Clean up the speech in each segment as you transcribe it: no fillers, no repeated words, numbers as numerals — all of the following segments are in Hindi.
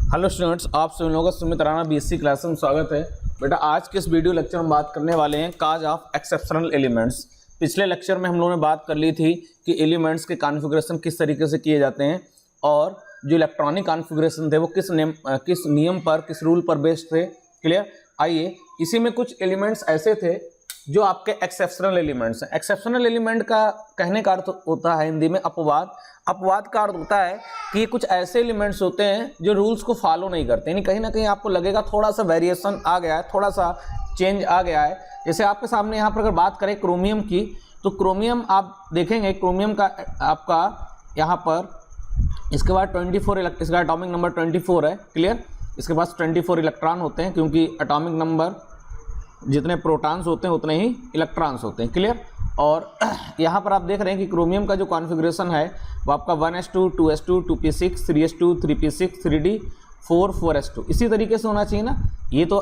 हेलो स्टूडेंट्स, आप सभी लोगों का सुमित राणा बीएससी क्लास में स्वागत है। बेटा आज के इस वीडियो लेक्चर में बात करने वाले हैं काज ऑफ एक्सेप्शनल एलिमेंट्स। पिछले लेक्चर में हम लोगों ने बात कर ली थी कि एलिमेंट्स के कॉन्फ़िगरेशन किस तरीके से किए जाते हैं और जो इलेक्ट्रॉनिक कॉन्फ़िगरेशन थे वो किस नियम पर, किस रूल पर बेस्ड थे। क्लियर। आइए, इसी में कुछ एलिमेंट्स ऐसे थे जो आपके एक्सेप्शनल एलिमेंट्स हैं। एक्सेप्शनल एलिमेंट का कहने का अर्थ होता है हिंदी में अपवाद। अपवाद का अर्थ होता है कि कुछ ऐसे एलिमेंट्स होते हैं जो रूल्स को फॉलो नहीं करते, यानी कहीं ना कहीं आपको लगेगा थोड़ा सा वेरिएशन आ गया है, थोड़ा सा चेंज आ गया है। जैसे आपके सामने यहाँ पर अगर बात करें क्रोमियम की, तो क्रोमियम आप देखेंगे क्रोमियम का आपका यहाँ पर इसके बाद 24 इसका एटॉमिक नंबर 24 है। क्लियर। इसके पास 24 इलेक्ट्रॉन होते हैं क्योंकि एटॉमिक नंबर जितने प्रोटॉन्स होते हैं उतने ही इलेक्ट्रॉन्स होते हैं। क्लियर। और यहाँ पर आप देख रहे हैं कि क्रोमियम का जो कॉन्फ़िगरेशन है वो आपका 1s2 2s2 2p6 3s2 3p6 3d 4 4s2 इसी तरीके से होना चाहिए ना। ये तो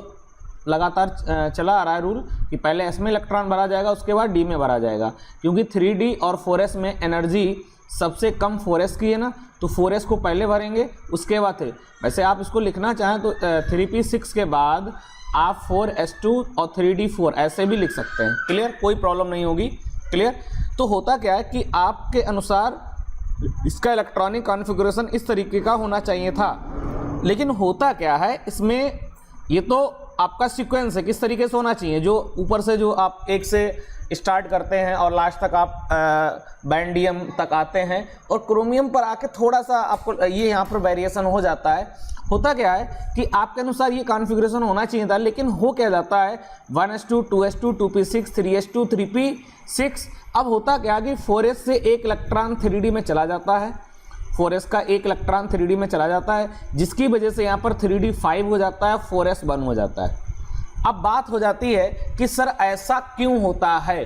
लगातार चला आ रहा है रूल कि पहले s में इलेक्ट्रॉन भरा जाएगा, उसके बाद d में भरा जाएगा, क्योंकि 3d और 4s में एनर्जी सबसे कम 4s की है ना, तो 4s को पहले भरेंगे उसके बाद थे। वैसे आप इसको लिखना चाहें तो 3p6 के बाद आप 4s2 और 3d4 ऐसे भी लिख सकते हैं। क्लियर, कोई प्रॉब्लम नहीं होगी। क्लियर। तो होता क्या है कि आपके अनुसार इसका इलेक्ट्रॉनिक कॉन्फ़िगरेशन इस तरीके का होना चाहिए था, लेकिन होता क्या है इसमें, ये तो आपका सीक्वेंस है किस तरीके से होना चाहिए, जो ऊपर से जो आप एक से स्टार्ट करते हैं और लास्ट तक आप बैंडियम तक आते हैं, और क्रोमियम पर आके थोड़ा सा आपको ये यहाँ पर वेरिएशन हो जाता है। होता क्या है कि आपके अनुसार ये कॉन्फ़िगरेशन होना चाहिए था, लेकिन हो क्या जाता है 1s2 2s2 2p6 3s2 3p6। अब होता क्या कि 4s से एक इलेक्ट्रॉन 3d में चला जाता है, 4s का एक इलेक्ट्रॉन 3d में चला जाता है, जिसकी वजह से यहाँ पर 3d 5 हो जाता है, 4s 1 हो जाता है। अब बात हो जाती है कि सर ऐसा क्यों होता है।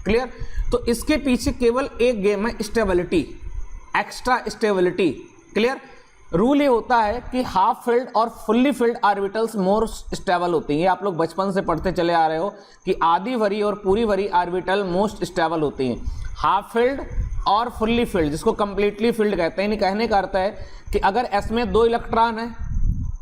क्लियर। तो इसके पीछे केवल एक गेम है, stability, extra stability. Clear. Rule ये होता है कि हाफ फिल्ड और fully filled orbitals more stable होती हैं। ये आप लोग बचपन से पढ़ते चले आ रहे हो कि आधी भरी और पूरी भरी ऑर्बिटल मोस्ट स्टेबल होती हैं। हाफ फिल्ड और फुल्ली फिल्ड, जिसको कंप्लीटली फिल्ड कहते हैं। यानी कहने का अर्थ है कि अगर एस में 2 इलेक्ट्रॉन है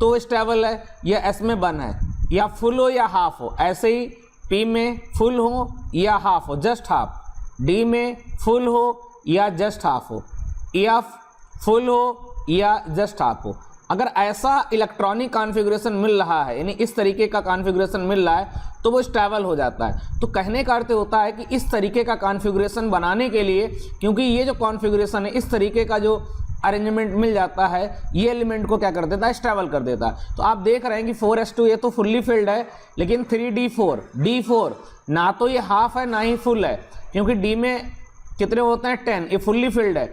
तो स्टेबल है, या एस में 1 है, या फुल हो या हाफ हो। ऐसे ही पी में फुल हो या हाफ हो, जस्ट हाफ, डी में फुल हो या जस्ट हाफ हो, एफ फुल हो या जस्ट हाफ हो। अगर ऐसा इलेक्ट्रॉनिक कॉन्फ़िगरेशन मिल रहा है, यानी इस तरीके का कॉन्फ़िगरेशन मिल रहा है, तो वो स्टेबल हो जाता है। तो कहने का अर्थ होता है कि इस तरीके का कॉन्फ़िगरेशन बनाने के लिए, क्योंकि ये जो कॉन्फ़िगरेशन है, इस तरीके का जो अरेंजमेंट मिल जाता है, ये एलिमेंट को क्या कर देता है, स्टेबल कर देता है। तो आप देख रहे हैं कि 4s2 ये तो फुल्ली फिल्ड है, लेकिन 3d4 d4 ना तो ये हाफ है ना ही फुल है, क्योंकि d में कितने होते हैं 10, ये फुल्ली फिल्ड है,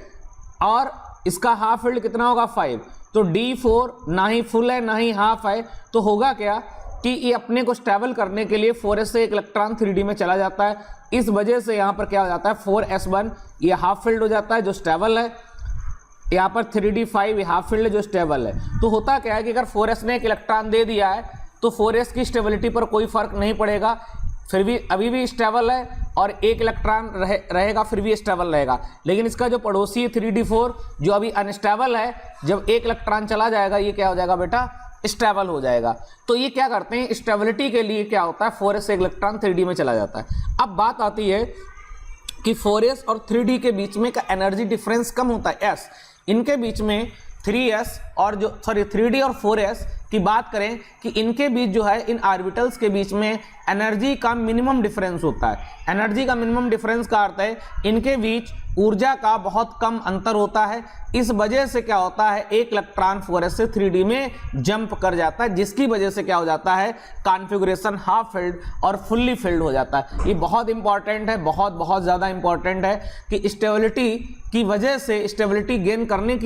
और इसका हाफ फिल्ड कितना होगा 5। तो d4 ना ही फुल है ना ही हाफ है, तो होगा क्या कि ये अपने को स्टेबल करने के लिए 4s से एक इलेक्ट्रॉन 3d में चला जाता है। इस वजह से यहाँ पर क्या हो जाता है 4s1 ये हाफ फिल्ड हो जाता है जो स्टेबल है, यहाँ पर 3d5 ये हाफ फिल्ड जो स्टेबल है। तो होता क्या है कि अगर 4s ने एक इलेक्ट्रॉन दे दिया है तो 4s की स्टेबिलिटी पर कोई फर्क नहीं पड़ेगा, फिर भी अभी भी स्टेबल है, और एक इलेक्ट्रॉन रहेगा फिर भी स्टेबल रहेगा। लेकिन इसका जो पड़ोसी है 3d4 जो अभी अनस्टेबल है, जब एक इलेक्ट्रॉन चला जाएगा ये क्या हो जाएगा बेटा, स्टेबल हो जाएगा। तो ये क्या करते हैं, स्टेबिलिटी के लिए क्या होता है 4s से एक इलेक्ट्रॉन 3d में चला जाता है। अब बात आती है कि 4s और 3d के बीच में का एनर्जी डिफरेंस कम होता है, s इनके बीच में 3d और 4s की बात करें कि इनके बीच जो है, इन ऑर्बिटल्स के बीच में एनर्जी का मिनिमम डिफरेंस होता है। एनर्जी का मिनिमम डिफरेंस का अर्थ है इनके बीच ऊर्जा का बहुत कम अंतर होता है। इस वजह से क्या होता है, एक इलेक्ट्रॉन 4s से 3d में जंप कर जाता है, जिसकी वजह से क्या हो जाता है, कॉन्फ़िगरेशन हाफ फिल्ड और फुल्ली फिल्ड हो जाता है। ये बहुत इंपॉर्टेंट है, बहुत ज़्यादा इंपॉर्टेंट है कि स्टेबिलिटी की वजह से, स्टेबिलिटी गेन करने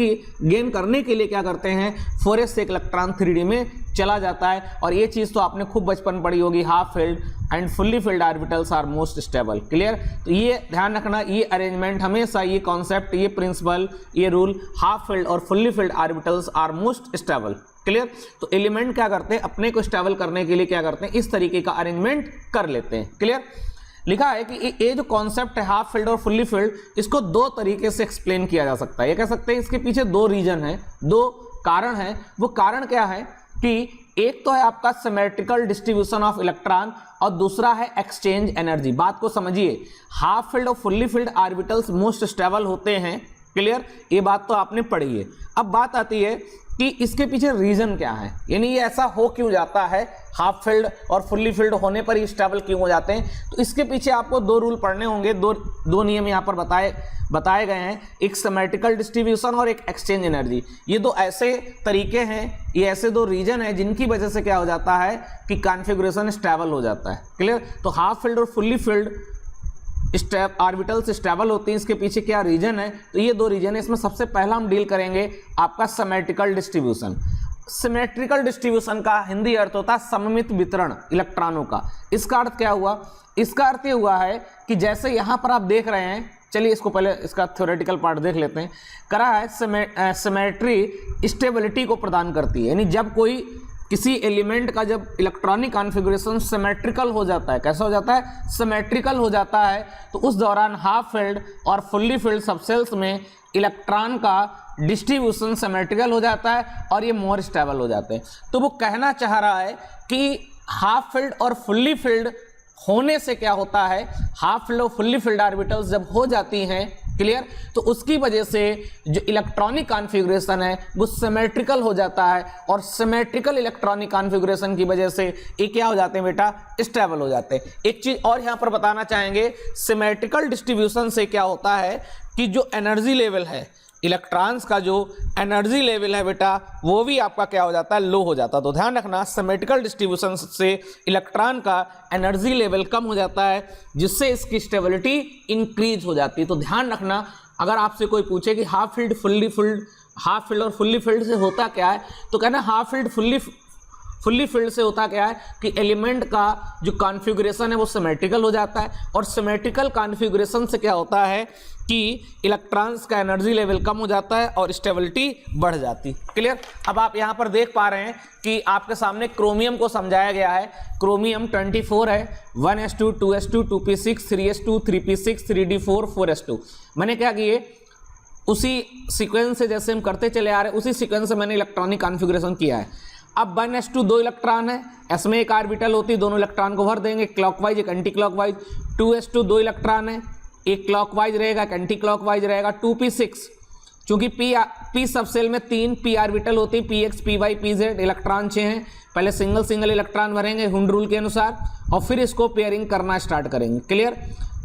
के लिए क्या करते हैं, 4s से एक इलेक्ट्रॉन 3d में चला जाता है। और ये चीज़ तो आपने खूब बचपन पढ़ी होगी, half filled and fully filled orbitals are most stable. Clear. तो ये ध्यान रखना, ये अरेंजमेंट हमेशा, ये कॉन्सेप्ट, ये प्रिंसिपल, ये रूल, हाफ फिल्ड और fully filled orbitals are most stable. Clear. तो एलिमेंट क्या करते हैं, अपने को स्टेबल करने के लिए क्या करते हैं, इस तरीके का अरेंजमेंट कर लेते हैं। क्लियर। लिखा है कि ये जो कॉन्सेप्ट है हाफ फील्ड और फुल्ली फील्ड, इसको दो तरीके से एक्सप्लेन किया जा सकता है। ये कह सकते हैं इसके पीछे दो रीजन है, दो कारण है वो कारण क्या है कि एक तो है आपका सिमेट्रिकल डिस्ट्रीब्यूशन ऑफ इलेक्ट्रॉन और दूसरा है एक्सचेंज एनर्जी। बात को समझिए, हाफ फिल्ड और fully filled orbitals most stable होते हैं। क्लियर, ये बात तो आपने पढ़ी है। अब बात आती है कि इसके पीछे रीजन क्या है, यानी ये ऐसा हो क्यों जाता है, हाफ फील्ड और फुल्ली फील्ड होने पर ही स्टेबल क्यों हो जाते हैं। तो इसके पीछे आपको दो रूल पढ़ने होंगे, दो नियम यहाँ पर बताए गए हैं, एक सिमेट्रिकल डिस्ट्रीब्यूशन और एक एक्सचेंज एनर्जी। ये दो ऐसे तरीके हैं, ये ऐसे दो रीजन है जिनकी वजह से क्या हो जाता है कि कॉन्फ़िगरेशन स्टेबल हो जाता है। क्लियर, तो हाफ फील्ड और फुल्ली फील्ड ऑर्बिटल्स स्टेबल होती हैं, इसके पीछे क्या रीजन है, तो ये दो रीजन है। इसमें सबसे पहला हम डील करेंगे आपका सिमेट्रिकल डिस्ट्रीब्यूशन। सिमेट्रिकल डिस्ट्रीब्यूशन का हिंदी अर्थ होता है सममित वितरण इलेक्ट्रॉनों का। इसका अर्थ क्या हुआ, इसका अर्थ ये हुआ है कि जैसे यहाँ पर आप देख रहे हैं, चलिए इसको पहले इसका थ्योरेटिकल पार्ट देख लेते हैं। करा है सिमेट्री स्टेबिलिटी को प्रदान करती है, यानी जब कोई किसी एलिमेंट का जब इलेक्ट्रॉनिक कॉन्फ़िगरेशन सिमेट्रिकल हो जाता है, कैसा हो जाता है, सिमेट्रिकल हो जाता है, तो उस दौरान हाफ फील्ड और फुल्ली फील्ड सबसेल्स में इलेक्ट्रॉन का डिस्ट्रीब्यूशन सिमेट्रिकल हो जाता है और ये मोर स्टेबल हो जाते हैं। तो वो कहना चाह रहा है कि हाफ फील्ड और फुल्ली फील्ड होने से क्या होता है, हाफ फील्ड और फुल्ली फील्ड ऑर्बिटल्स जब हो जाती हैं, क्लियर, तो उसकी वजह से जो इलेक्ट्रॉनिक कॉन्फ़िगरेशन है वो सिमेट्रिकल हो जाता है और सिमेट्रिकल इलेक्ट्रॉनिक कॉन्फ़िगरेशन की वजह से ये क्या हो जाते हैं बेटा, स्टेबल हो जाते हैं। एक चीज और यहाँ पर बताना चाहेंगे, सिमेट्रिकल डिस्ट्रीब्यूशन से क्या होता है कि जो एनर्जी लेवल है, इलेक्ट्रॉन्स का जो एनर्जी लेवल है बेटा, वो भी आपका क्या हो जाता है, लो हो जाता है। तो ध्यान रखना, सिमेट्रिकल डिस्ट्रीब्यूशन से इलेक्ट्रॉन का एनर्जी लेवल कम हो जाता है, जिससे इसकी स्टेबिलिटी इंक्रीज हो जाती है। तो ध्यान रखना, अगर आपसे कोई पूछे कि हाफ फील्ड और फुल्ली फील्ड से होता क्या है, तो कहना हाफ फील्ड फुल्ली फील्ड से होता क्या है कि एलिमेंट का जो कॉन्फ़िगरेशन है वो सिमेट्रिकल हो जाता है, और सिमेट्रिकल कॉन्फ़िगरेशन से क्या होता है कि इलेक्ट्रॉन्स का एनर्जी लेवल कम हो जाता है और स्टेबिलिटी बढ़ जाती। क्लियर, अब आप यहाँ पर देख पा रहे हैं कि आपके सामने क्रोमियम को समझाया गया है। क्रोमियम 24 है, 1s2 2s2 2p6 3s2 3p6 3d4 4s2। मैंने क्या किए, उसी सीक्वेंस से जैसे हम करते चले आ रहे हैं, उसी सीक्वेंस से मैंने इलेक्ट्रॉनिक कॉन्फ़िगरेशन किया है। अब 1s2 दो इलेक्ट्रॉन है, एस में एक ऑर्बिटल होती है, दोनों इलेक्ट्रॉन को भर देंगे क्लॉकवाइज एक एंटी क्लॉकवाइज। 2s2 दो इलेक्ट्रॉन है, एक क्लॉकवाइज रहेगा एक एंटी क्लॉकवाइज रहेगा। 2p6 चूंकि p सबसेल में 3 p ऑर्बिटल होती है, px py pz, इलेक्ट्रॉन 6 हैं, पहले सिंगल इलेक्ट्रॉन भरेंगे हुंड रूल के अनुसार और फिर इसको पेयरिंग करना स्टार्ट करेंगे। क्लियर,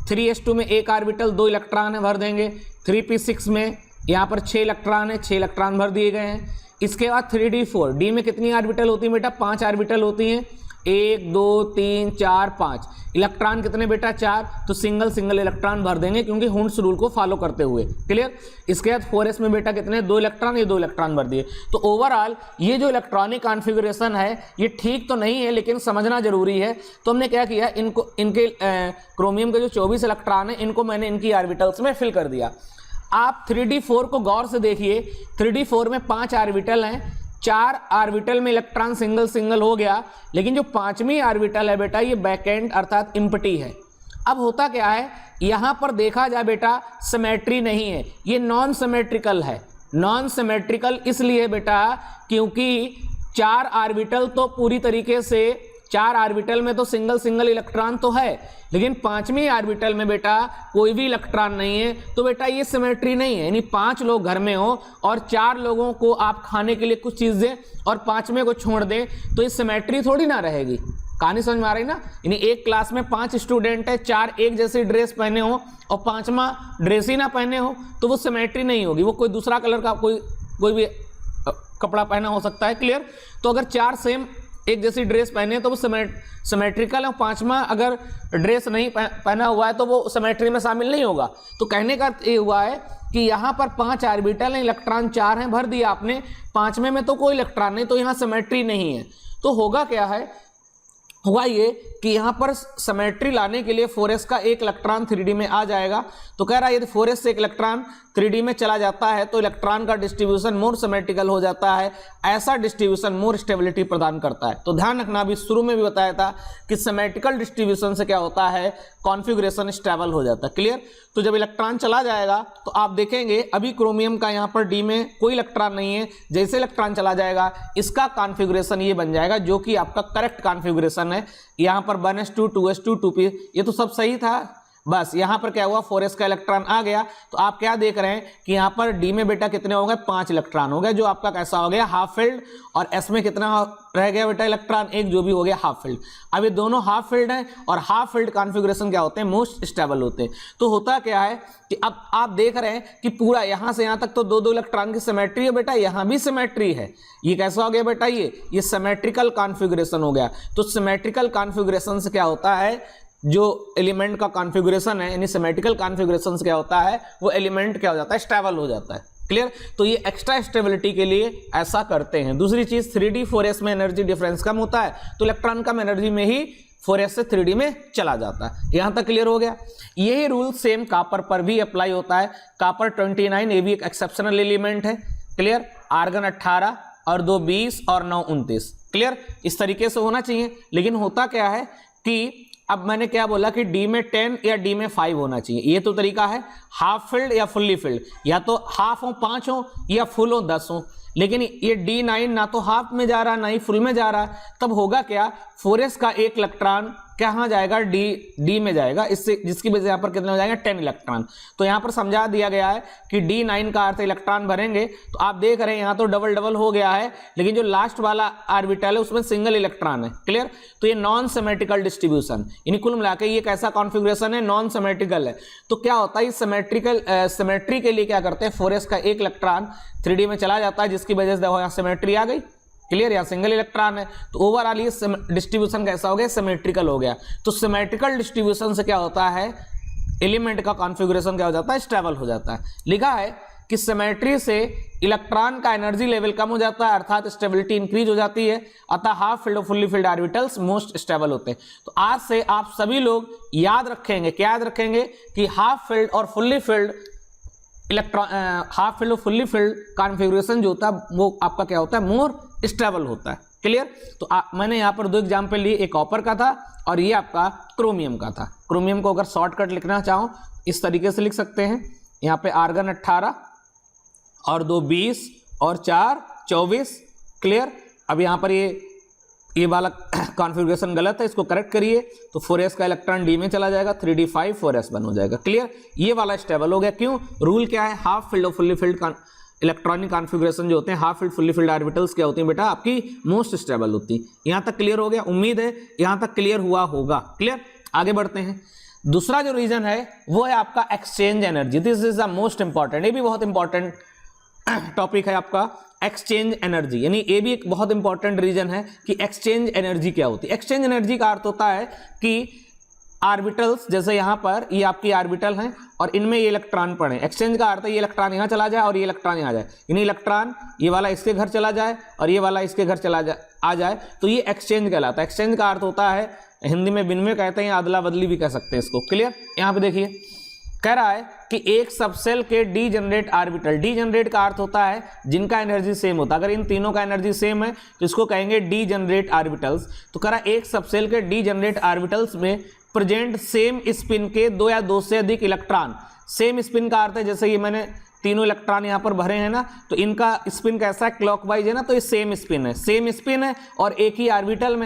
3s2 में एक ऑर्बिटल दो इलेक्ट्रॉन है, भर देंगे। 3p6 में यहाँ पर 6 इलेक्ट्रॉन है, 6 इलेक्ट्रॉन भर दिए गए हैं। इसके बाद 3d4, डी में कितनी ऑर्बिटल होती है बेटा, 5 ऑर्बिटल होती हैं, 1 2 3 4 5, इलेक्ट्रॉन कितने बेटा 4, तो सिंगल इलेक्ट्रॉन भर देंगे क्योंकि हुंड्स रूल को फॉलो करते हुए। क्लियर, इसके बाद 4s में बेटा कितने, 2 इलेक्ट्रॉन, ये 2 इलेक्ट्रॉन भर दिए। तो ओवरऑल ये जो इलेक्ट्रॉनिक कॉन्फ़िगरेशन है ये ठीक तो नहीं है, लेकिन समझना जरूरी है। तो हमने क्या किया, इनको इनके क्रोमियम के जो 24 इलेक्ट्रॉन है इनको मैंने इनकी ऑर्बिटल्स में फिल कर दिया। आप 3d4 को गौर से देखिए, 3d4 में 5 ऑर्बिटल हैं, 4 ऑर्बिटल में इलेक्ट्रॉन सिंगल हो गया, लेकिन जो 5वीं ऑर्बिटल है बेटा ये बैकेंड अर्थात एम्प्टी है। अब होता क्या है, यहां पर देखा जाए बेटा सिमेट्री नहीं है, ये नॉन सिमेट्रिकल है। नॉन सिमेट्रिकल इसलिए बेटा क्योंकि 4 ऑर्बिटल तो पूरी तरीके से, 4 ऑर्बिटल में तो सिंगल इलेक्ट्रॉन तो है, लेकिन 5वीं ऑर्बिटल में बेटा कोई भी इलेक्ट्रॉन नहीं है, तो बेटा ये सिमेट्री नहीं है। यानी 5 लोग घर में हो और 4 लोगों को आप खाने के लिए कुछ चीज दें और 5वें को छोड़ दें, तो ये सिमेट्री थोड़ी ना रहेगी। कहानी समझ में आ रही ना, यानी एक क्लास में 5 स्टूडेंट है, 4 एक जैसी ड्रेस पहने हो और 5वां ड्रेस ही ना पहने हो, तो वो सिमेट्री नहीं होगी, वो कोई दूसरा कलर का कोई भी कपड़ा पहना हो सकता है। क्लियर, तो अगर 4 सेम एक जैसी ड्रेस पहने तो वो सिमेट्रिकल है, 5वां अगर ड्रेस नहीं पहना हुआ है तो वो सिमेट्री में शामिल नहीं होगा। तो कहने का ये हुआ है कि यहाँ पर 5 ऑर्बिटल हैं, इलेक्ट्रॉन 4 हैं, भर दिया आपने, 5वें में तो कोई इलेक्ट्रॉन नहीं, तो यहाँ सिमेट्री नहीं है। तो होगा क्या है, हुआ ये कि यहाँ पर सिमेट्री लाने के लिए 4s का एक इलेक्ट्रॉन 3d में आ जाएगा। तो कह रहा है यदि 4s से एक इलेक्ट्रॉन 3d में चला जाता है तो इलेक्ट्रॉन का डिस्ट्रीब्यूशन मोर सिमेट्रिकल हो जाता है। ऐसा डिस्ट्रीब्यूशन मोर स्टेबिलिटी प्रदान करता है। तो ध्यान रखना, अभी शुरू में भी बताया था कि सिमेट्रिकल डिस्ट्रीब्यूशन से क्या होता है, कॉन्फ़िगरेशन स्टेबल हो जाता है। क्लियर। तो जब इलेक्ट्रॉन चला जाएगा तो आप देखेंगे अभी क्रोमियम का यहाँ पर डी में कोई इलेक्ट्रॉन नहीं है, जैसे इलेक्ट्रॉन चला जाएगा इसका कॉन्फ़िगरेशन ये बन जाएगा, जो कि आपका करेक्ट कॉन्फ़िगरेशन है। यहाँ पर 1s2 2s2 2p ये तो सब सही था। बस यहाँ पर क्या हुआ, 4s का इलेक्ट्रॉन आ गया। तो आप क्या देख रहे हैं कि यहाँ पर डी में बेटा कितने हो गए, 5 इलेक्ट्रॉन हो गए, जो आपका कैसा हो गया, हाफ फिल्ड। और एस में कितना रह गया बेटा इलेक्ट्रॉन, एक, जो भी हो गया हाफ फिल्ड। अब ये दोनों हाफ फिल्ड हैं और हाफ फिल्ड कॉन्फ़िगरेशन क्या होते हैं, मोस्ट स्टेबल होते हैं। तो होता क्या है कि अब आप देख रहे हैं कि पूरा यहाँ से यहाँ तक तो 2-2 इलेक्ट्रॉन की सिमेट्री है बेटा, यहाँ भी सिमेट्री है। ये कैसा हो गया बेटा, ये सिमेट्रिकल कॉन्फ़िगरेशन हो गया। तो सिमेट्रिकल कॉन्फ़िगरेशन से क्या होता है, जो एलिमेंट का कॉन्फ़िगरेशन है यानी सिमेट्रिकल कॉन्फ़िगरेशन से क्या होता है, वो एलिमेंट क्या हो जाता है, स्टेबल हो जाता है। क्लियर। तो ये एक्स्ट्रा स्टेबिलिटी के लिए ऐसा करते हैं। दूसरी चीज 3d 4s में एनर्जी डिफरेंस कम होता है तो इलेक्ट्रॉन कम एनर्जी में ही 4s से 3d में चला जाता है। यहां तक क्लियर हो गया। यही रूल सेम कापर पर भी अप्लाई होता है। कापर 29 ये भी एक एक्सेप्शनल एलिमेंट है। क्लियर। आर्गन 18 और 2 20 और 9 29। क्लियर। इस तरीके से होना चाहिए। लेकिन होता क्या है कि अब मैंने क्या बोला कि डी में 10 या डी में 5 होना चाहिए। ये तो तरीका है, हाफ फिल्ड या फुल्ली फिल्ड, या तो हाफ हो 5 हो या फुल हो 10 हो। लेकिन ये D9 ना तो हाफ में जा रहा ना ही फुल में जा रहा। तब होगा क्या, 4s का एक इलेक्ट्रॉन कहाँ जाएगा, डी में जाएगा, इससे जिसकी वजह से यहाँ पर कितने हो जाएंगे, 10 इलेक्ट्रॉन। तो यहाँ पर समझा दिया गया है कि D9 का अर्थ इलेक्ट्रॉन भरेंगे। तो आप देख रहे हैं यहाँ तो डबल डबल हो गया है, लेकिन जो लास्ट वाला ऑर्बिटल है उसमें सिंगल इलेक्ट्रॉन है। क्लियर। तो ये नॉन सिमेट्रिकल डिस्ट्रीब्यूशन, यानी कुल मिलाकर ये कैसा कॉन्फ़िगरेशन है, नॉन सिमेट्रिकल है। तो क्या होता है, सिमेट्री के लिए क्या करते हैं, 4s का एक इलेक्ट्रॉन 3d में चला जाता है, जिसकी वजह से देखो यहाँ सिमेट्री आ गई। क्लियर। या सिंगल इलेक्ट्रॉन है तो ओवरऑल ये डिस्ट्रीब्यूशन कैसा हो गया, सिमेट्रिकल हो गया। तो सिमेट्रिकल डिस्ट्रीब्यूशन से क्या होता है, एलिमेंट का कॉन्फ़िगरेशन क्या हो जाता है, स्टेबल हो जाता है। लिखा है कि सिमेट्री से इलेक्ट्रॉन का एनर्जी लेवल कम हो जाता है, अर्थात स्टेबिलिटी इंक्रीज हो जाती है। अतः हाफ फिल्ड और fully filled orbitals most stable होते हैं। तो आज से आप सभी लोग याद रखेंगे, क्या याद रखेंगे, कि हाफ फिल्ड और फुल्ली फिल्ड हाफ फिल्ड और फुल्ली फिल्ड कॉन्फ़िगरेशन जो होता है वो आपका क्या होता है, मोर स्टेबल होता है। क्लियर। तो मैंने यहाँ पर 2 एग्जाम्पल लिए, एक कॉपर का था और ये आपका क्रोमियम का था। क्रोमियम को अगर शॉर्टकट लिखना चाहो इस तरीके से लिख सकते हैं, यहाँ पे आर्गन 18 और 2 20 और 4 24। क्लियर। अब यहाँ पर ये वाला कॉन्फ़िगरेशन गलत है, इसको करेक्ट करिए। तो 4s का इलेक्ट्रॉन डी में चला जाएगा, 3d 5 4s 1 हो जाएगा। क्लियर। ये वाला स्टेबल हो गया। क्यों, रूल क्या है, हाफ फिल्ड और फुल्ली फिल्ड इलेक्ट्रॉनिक कॉन्फ़िगरेशन जो होते हैं, half filled fully filled orbitals क्या होती हैं बेटा, आपकी मोस्ट स्टेबल होती है। यहाँ तक क्लियर हो गया, उम्मीद है यहाँ तक क्लियर हुआ होगा। क्लियर। आगे बढ़ते हैं। दूसरा जो रीजन है वो है आपका exchange energy. This is the most important, ये भी बहुत इंपॉर्टेंट टॉपिक है आपका, एक्सचेंज एनर्जी। यानी ये भी एक बहुत इंपॉर्टेंट रीजन है कि एक्सचेंज एनर्जी क्या होती है। एक्सचेंज एनर्जी का अर्थ होता है कि ऑर्बिटल्स, जैसे यहाँ पर ये आपकी ऑर्बिटल हैं और इनमें ये इलेक्ट्रॉन पड़े। एक्सचेंज का अर्थ है ये इलेक्ट्रॉन यहाँ चला जाए और ये इलेक्ट्रॉन यहाँ जाए, यानी इलेक्ट्रॉन ये वाला इसके घर चला जाए और ये वाला इसके घर आ जाए, तो ये एक्सचेंज कहलाता है। एक्सचेंज का अर्थ होता है, हिंदी में विनिमय कहते हैं, अदला बदली भी कह सकते हैं इसको। क्लियर। यहाँ पे देखिए कह रहा है कि एक सबसेल के D generate orbital, D generate का अर्थ होता है जिनका एनर्जी सेम होता है। अगर इन तीनों का एनर्जी सेम है तो इसको कहेंगे डी जनरेट ऑर्बिटल्स। तो कह रहा है एक सबसेल के डी जनरेट ऑर्बिटल्स में प्रेजेंट सेम स्पिन के 2 या 2 से अधिक इलेक्ट्रॉन। सेम स्पिन का अर्थ है जैसे ये मैंने तीनों इलेक्ट्रॉन यहाँ पर भरे हैं ना, तो इनका स्पिन कैसा है, क्लॉकवाइज है ना, तो ये सेम स्पिन है, सेम स्पिन है और एक ही ऑर्बिटल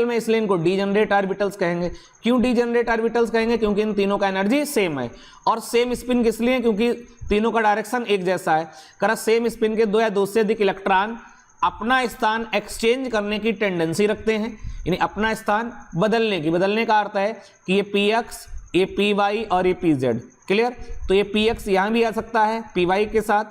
में, इसलिए इनको डी जनरेट ऑर्बिटल्स कहेंगे। क्यों डी जनरेट ऑर्बिटल्स कहेंगे, क्योंकि इन तीनों का एनर्जी सेम है। और सेम स्पिन किस लिए, क्योंकि तीनों का डायरेक्शन एक जैसा है। करा सेम स्पिन के 2 या 2 से अधिक इलेक्ट्रॉन अपना स्थान एक्सचेंज करने की टेंडेंसी रखते हैं, यानी अपना स्थान बदलने का अर्थ है कि ये px, ये py और ये pz। क्लियर। तो ये px यहाँ भी आ सकता है py के साथ,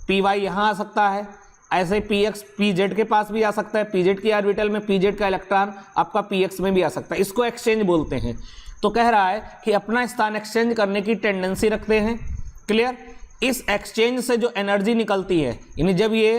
py यहाँ आ सकता है, ऐसे px pz के पास भी आ सकता है, pz की ऑर्बिटल में pz का इलेक्ट्रॉन आपका px में भी आ सकता है। इसको एक्सचेंज बोलते हैं। तो कह रहा है कि अपना स्थान एक्सचेंज करने की टेंडेंसी रखते हैं। क्लियर। इस एक्सचेंज से जो एनर्जी निकलती है, यानी जब ये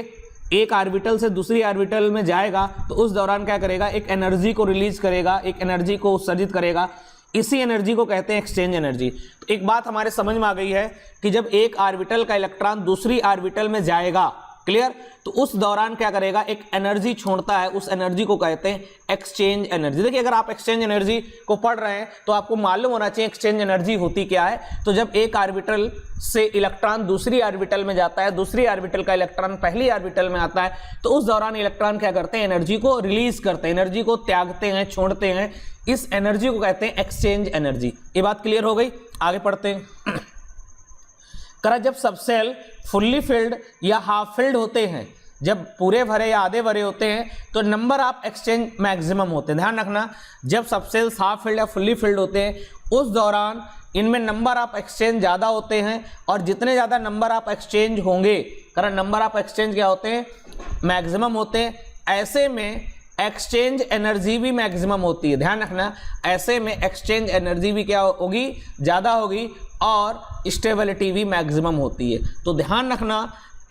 एक ऑर्बिटल से दूसरी ऑर्बिटल में जाएगा तो उस दौरान क्या करेगा, एक एनर्जी को रिलीज करेगा, एक एनर्जी को उत्सर्जित करेगा। इसी एनर्जी को कहते हैं एक्सचेंज एनर्जी। तो एक बात हमारे समझ में आ गई है कि जब एक ऑर्बिटल का इलेक्ट्रॉन दूसरी ऑर्बिटल में जाएगा, क्लियर, तो उस दौरान क्या करेगा, एक एनर्जी छोड़ता है, उस एनर्जी को कहते हैं एक्सचेंज एनर्जी। देखिए अगर आप एक्सचेंज एनर्जी को पढ़ रहे हैं तो आपको मालूम होना चाहिए एक्सचेंज एनर्जी होती क्या है। तो जब एक ऑर्बिटल से इलेक्ट्रॉन दूसरी ऑर्बिटल में जाता है, दूसरी ऑर्बिटल का इलेक्ट्रॉन पहली ऑर्बिटल में आता है, तो उस दौरान इलेक्ट्रॉन क्या करते हैं, एनर्जी को रिलीज करते हैं, एनर्जी को त्यागते हैं, छोड़ते हैं। इस एनर्जी को कहते हैं एक्सचेंज एनर्जी। ये बात क्लियर हो गई, आगे पढ़ते हैं। करा जब सबसेल फुल्ली फिल्ड या हाफ फिल्ड होते हैं, जब पूरे भरे या आधे भरे होते हैं तो नंबर ऑफ एक्सचेंज मैक्सिमम होते हैं। ध्यान रखना, जब सबसेल्स हाफ फिल्ड या फुल्ली फिल्ड होते हैं उस दौरान इनमें नंबर ऑफ एक्सचेंज ज़्यादा होते हैं, और जितने ज़्यादा नंबर ऑफ एक्सचेंज होंगे, कारण नंबर ऑफ एक्सचेंज क्या होते हैं, मैक्सिमम होते हैं। ऐसे में एक्सचेंज एनर्जी भी मैक्सिमम होती है। ध्यान रखना, ऐसे में एक्सचेंज एनर्जी भी क्या होगी, ज़्यादा होगी, और स्टेबिलिटी भी मैक्सिमम होती है। तो ध्यान रखना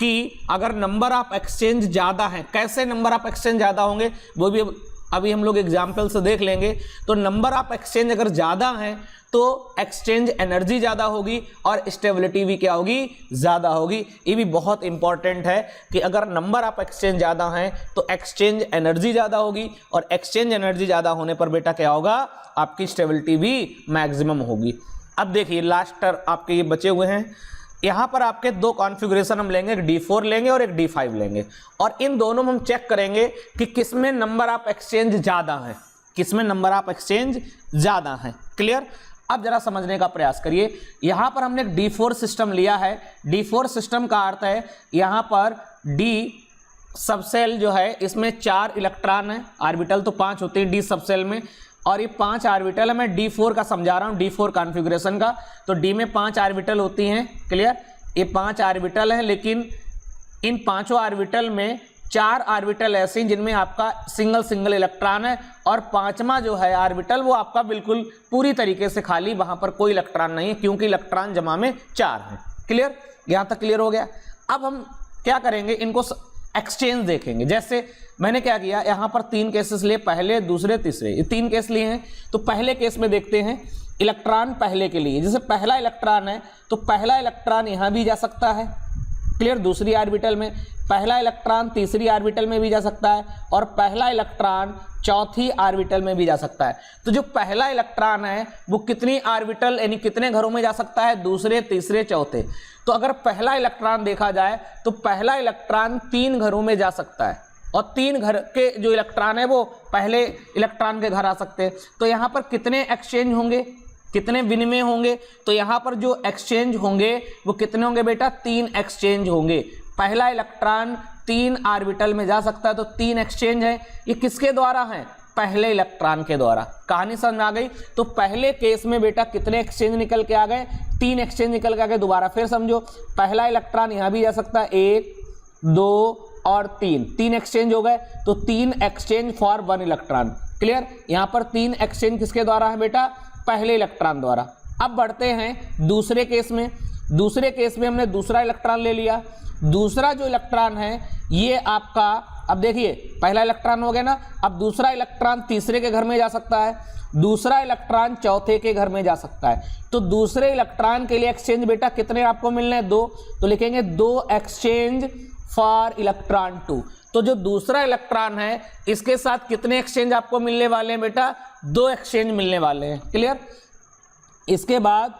कि अगर नंबर ऑफ एक्सचेंज ज़्यादा है, कैसे नंबर ऑफ एक्सचेंज ज़्यादा होंगे वो भी अभी हम लोग एग्जाम्पल से देख लेंगे। तो नंबर ऑफ एक्सचेंज अगर ज़्यादा है तो एक्सचेंज एनर्जी ज़्यादा होगी और स्टेबिलिटी भी क्या होगी, ज़्यादा होगी। ये भी बहुत इंपॉर्टेंट है कि अगर नंबर ऑफ एक्सचेंज ज़्यादा हैं तो एक्सचेंज एनर्जी ज़्यादा होगी, और एक्सचेंज एनर्जी ज़्यादा होने पर बेटा क्या होगा, आपकी स्टेबिलिटी भी मैक्सिमम होगी। अब देखिए लास्ट आपके ये बचे हुए हैं, यहाँ पर आपके दो कॉन्फ़िगरेशन हम लेंगे, एक D4 लेंगे और एक D5 लेंगे, और इन दोनों में हम चेक करेंगे कि किसमें नंबर ऑफ एक्सचेंज ज़्यादा है, किसमें नंबर ऑफ एक्सचेंज ज़्यादा है। क्लियर, अब जरा समझने का प्रयास करिए। यहाँ पर हमने एक D4 सिस्टम लिया है। D4 सिस्टम का अर्थ है यहाँ पर D सबसेल जो है इसमें 4 इलेक्ट्रॉन है, ऑर्बिटल तो 5 होते हैं D सबसेल में, और ये 5 ऑर्बिटल है। मैं D4 का समझा रहा हूँ, D4 कॉन्फ़िगरेशन का। तो D में 5 ऑर्बिटल होती हैं, क्लियर, ये 5 ऑर्बिटल हैं, लेकिन इन पांचों ऑर्बिटल में 4 ऑर्बिटल ऐसे हैं जिनमें आपका सिंगल सिंगल इलेक्ट्रॉन है, और 5वां जो है ऑर्बिटल वो आपका बिल्कुल पूरी तरीके से खाली, वहां पर कोई इलेक्ट्रॉन नहीं है, क्योंकि इलेक्ट्रॉन जमा में 4 है। क्लियर, यहां तक क्लियर हो गया। अब हम क्या करेंगे, इनको एक्सचेंज देखेंगे। जैसे मैंने क्या किया, यहाँ पर 3 केसेस लिए, पहले, दूसरे, तीसरे, ये 3 केस लिए हैं। तो पहले केस में देखते हैं इलेक्ट्रॉन पहले के लिए। जैसे पहला इलेक्ट्रॉन है तो पहला इलेक्ट्रॉन यहाँ भी जा सकता है, क्लियर, दूसरी ऑर्बिटल में। पहला इलेक्ट्रॉन तीसरी ऑर्बिटल में भी जा सकता है, और पहला इलेक्ट्रॉन चौथी ऑर्बिटल में भी जा सकता है। तो जो पहला इलेक्ट्रॉन है वो कितनी ऑर्बिटल यानी कितने घरों में जा सकता है, दूसरे, तीसरे, चौथे। तो अगर पहला इलेक्ट्रॉन देखा जाए तो पहला इलेक्ट्रॉन 3 घरों में जा सकता है, और 3 घर के जो इलेक्ट्रॉन है वो पहले इलेक्ट्रॉन के घर आ सकते हैं। तो यहाँ पर कितने एक्सचेंज होंगे, कितने विनिमय होंगे, तो यहाँ पर जो एक्सचेंज होंगे वो कितने होंगे बेटा, 3 एक्सचेंज होंगे। पहला इलेक्ट्रॉन 3 ऑर्बिटल में जा सकता है, तो 3 एक्सचेंज है। ये किसके द्वारा है, पहले इलेक्ट्रॉन के द्वारा। कहानी समझ में आ गई। तो पहले केस में बेटा कितने एक्सचेंज निकल के आ गए, 3 एक्सचेंज निकल के आ गए। दोबारा फिर समझो, पहला इलेक्ट्रॉन यहाँ भी जा सकता है, 1, 2 और 3 एक्सचेंज हो गए। तो 3 एक्सचेंज फॉर 1 इलेक्ट्रॉन। क्लियर, यहाँ पर 3 एक्सचेंज किसके द्वारा है बेटा, पहले इलेक्ट्रॉन द्वारा। अब बढ़ते हैं दूसरे केस में। दूसरे केस में हमने दूसरा इलेक्ट्रॉन ले लिया। दूसरा जो इलेक्ट्रॉन है ये आपका, अब देखिए पहला इलेक्ट्रॉन हो गया ना, अब दूसरा इलेक्ट्रॉन तीसरे के घर में जा सकता है, दूसरा इलेक्ट्रॉन चौथे के घर में जा सकता है। तो दूसरे इलेक्ट्रॉन के लिए एक्सचेंज बेटा कितने आपको मिलने हैं, 2। तो लिखेंगे 2 एक्सचेंज फॉर इलेक्ट्रॉन 2। तो जो दूसरा इलेक्ट्रॉन है इसके साथ कितने एक्सचेंज आपको मिलने वाले हैं बेटा, 2 एक्सचेंज मिलने वाले हैं। क्लियर, इसके बाद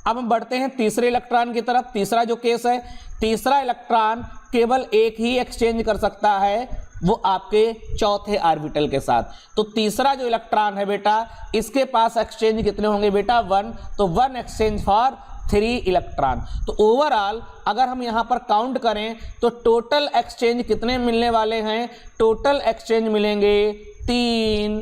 अब हम बढ़ते हैं तीसरे इलेक्ट्रॉन की तरफ। तीसरा जो केस है, तीसरा इलेक्ट्रॉन केवल एक ही एक्सचेंज कर सकता है, वो आपके चौथे ऑर्बिटल के साथ। तो तीसरा जो इलेक्ट्रॉन है बेटा इसके पास एक्सचेंज कितने होंगे बेटा, 1। तो 1 एक्सचेंज फॉर 3 इलेक्ट्रॉन। तो ओवरऑल अगर हम यहाँ पर काउंट करें तो टोटल एक्सचेंज कितने मिलने वाले हैं, टोटल एक्सचेंज मिलेंगे 3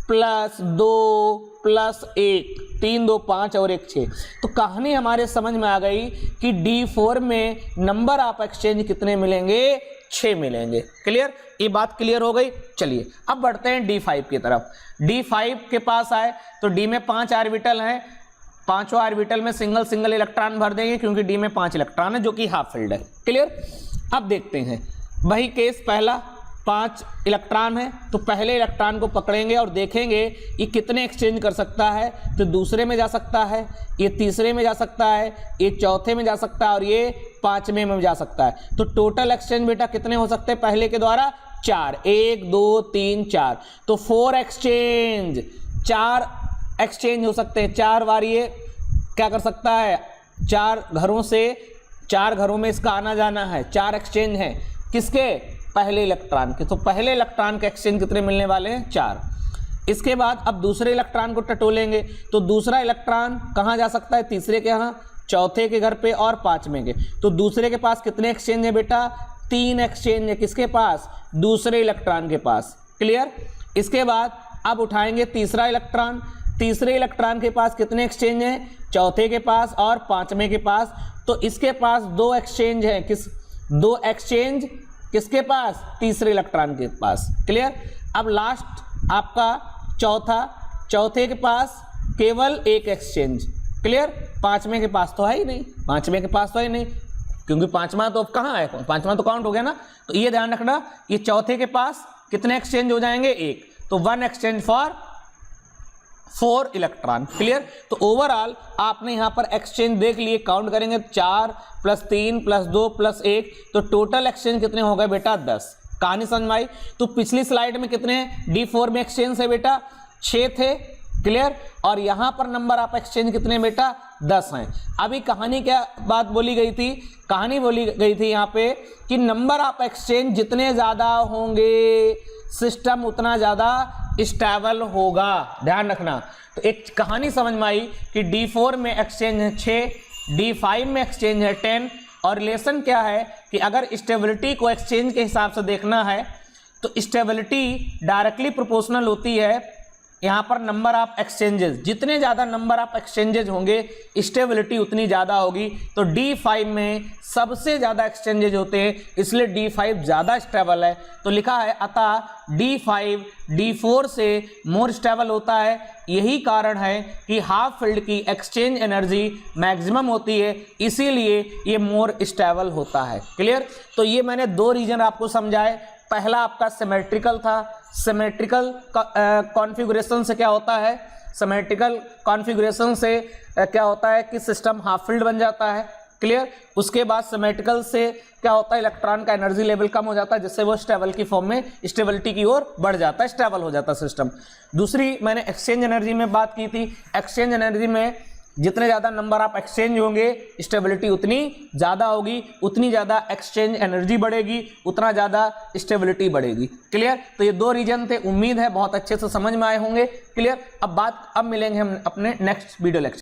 + 2 + 1, 3, 2, 5 और 1, 6। तो कहानी हमारे समझ में आ गई कि D4 में नंबर ऑफ एक्सचेंज कितने मिलेंगे, 6 मिलेंगे। क्लियर, ये बात क्लियर हो गई। चलिए अब बढ़ते हैं D5 की तरफ। D5 के पास आए तो D में 5 ऑर्बिटल हैं, 5 ऑर्बिटल में सिंगल सिंगल इलेक्ट्रॉन भर देंगे, क्योंकि D में 5 इलेक्ट्रॉन है जो कि हाफ फिल्ड है। क्लियर, अब देखते हैं वही केस पहला, 5 इलेक्ट्रॉन है तो पहले इलेक्ट्रॉन को पकड़ेंगे और देखेंगे ये कितने एक्सचेंज कर सकता है, तो दूसरे में जा सकता है, ये तीसरे में जा सकता है, ये चौथे में जा सकता है और ये 5वें में जा सकता है। तो टोटल एक्सचेंज बेटा कितने हो सकते हैं पहले के द्वारा? 4, 1 2 3 4, तो 4 एक्सचेंज, 4 एक्सचेंज हो सकते हैं। 4 बार ये क्या कर सकता है, 4 घरों से, 4 घरों में इसका आना जाना है, 4 एक्सचेंज है किसके? पहले इलेक्ट्रॉन के। तो पहले इलेक्ट्रॉन के एक्सचेंज कितने मिलने वाले हैं? 4। इसके बाद अब दूसरे इलेक्ट्रॉन को टटोलेंगे तो दूसरा इलेक्ट्रॉन कहाँ जा सकता है? तीसरे के यहाँ, चौथे के घर पे और 5वें के। तो दूसरे के पास कितने एक्सचेंज है बेटा? 3 एक्सचेंज है। किसके पास? दूसरे इलेक्ट्रॉन के पास। क्लियर? इसके बाद अब उठाएंगे तीसरा इलेक्ट्रॉन, तीसरे इलेक्ट्रॉन के पास कितने एक्सचेंज हैं? चौथे के पास और 5वें के पास। तो इसके पास 2 एक्सचेंज है। 2 एक्सचेंज किसके पास? तीसरे इलेक्ट्रॉन के पास। क्लियर? अब लास्ट आपका चौथा, चौथे के पास केवल 1 एक्सचेंज। क्लियर? 5वें के पास तो है ही नहीं, 5वें के पास तो है नहीं, क्योंकि 5वां तो कहाँ है, 5वां तो काउंट हो गया ना। तो ये ध्यान रखना, ये चौथे के पास कितने एक्सचेंज हो जाएंगे? 1। तो 1 एक्सचेंज फॉर 4 इलेक्ट्रॉन। क्लियर? तो ओवरऑल आपने यहाँ पर एक्सचेंज देख लिए, काउंट करेंगे 4 + 3 + 2 + 1, तो टोटल एक्सचेंज कितने हो गए बेटा? 10। कहानी समझ में आई? तो पिछली स्लाइड में कितने हैं? D4 में एक्सचेंज है बेटा 6 थे। क्लियर? और यहाँ पर नंबर ऑफ एक्सचेंज कितने बेटा? 10 हैं। अभी कहानी क्या बात बोली गई थी? कहानी बोली गई थी यहाँ पे कि नंबर ऑफ एक्सचेंज जितने ज़्यादा होंगे सिस्टम उतना ज़्यादा स्टेबल होगा। ध्यान रखना। तो एक कहानी समझ में आई कि D4 में एक्सचेंज है 6, D5 में एक्सचेंज है 10, और रिलेशन क्या है कि अगर स्टेबिलिटी को एक्सचेंज के हिसाब से देखना है तो स्टेबिलिटी डायरेक्टली प्रोपोर्शनल होती है यहाँ पर नंबर ऑफ एक्सचेंजेस। जितने ज़्यादा नंबर ऑफ एक्सचेंजेस होंगे स्टेबिलिटी उतनी ज़्यादा होगी। तो D5 में सबसे ज़्यादा एक्सचेंजेज होते हैं, इसलिए D5 ज़्यादा स्टेबल है। तो लिखा है अतः D5 D4 से मोर स्टेबल होता है। यही कारण है कि हाफ फील्ड की एक्सचेंज एनर्जी मैक्सिमम होती है, इसीलिए ये मोर स्टेबल होता है। क्लियर? तो ये मैंने 2 रीजन आपको समझाए। पहला आपका सिमेट्रिकल था। सिमेट्रिकल कॉन्फ़िगरेशन से क्या होता है? सिमेट्रिकल कॉन्फ़िगरेशन से क्या होता है कि सिस्टम हाफ फील्ड बन जाता है। क्लियर? उसके बाद सिमेट्रिकल से क्या होता है? इलेक्ट्रॉन का एनर्जी लेवल कम हो जाता है, जिससे वो स्टेबल की फॉर्म में स्टेबिलिटी की ओर बढ़ जाता है, स्टेबल हो जाता है सिस्टम। दूसरी मैंने एक्सचेंज एनर्जी में बात की थी। एक्सचेंज एनर्जी में जितने ज़्यादा नंबर ऑफ एक्सचेंज होंगे स्टेबिलिटी उतनी ज़्यादा होगी, उतनी ज़्यादा एक्सचेंज एनर्जी बढ़ेगी, उतना ज़्यादा स्टेबिलिटी बढ़ेगी। क्लियर? तो ये 2 रीजन थे। उम्मीद है बहुत अच्छे से समझ में आए होंगे। क्लियर? अब मिलेंगे हम अपने नेक्स्ट वीडियो लेक्चर।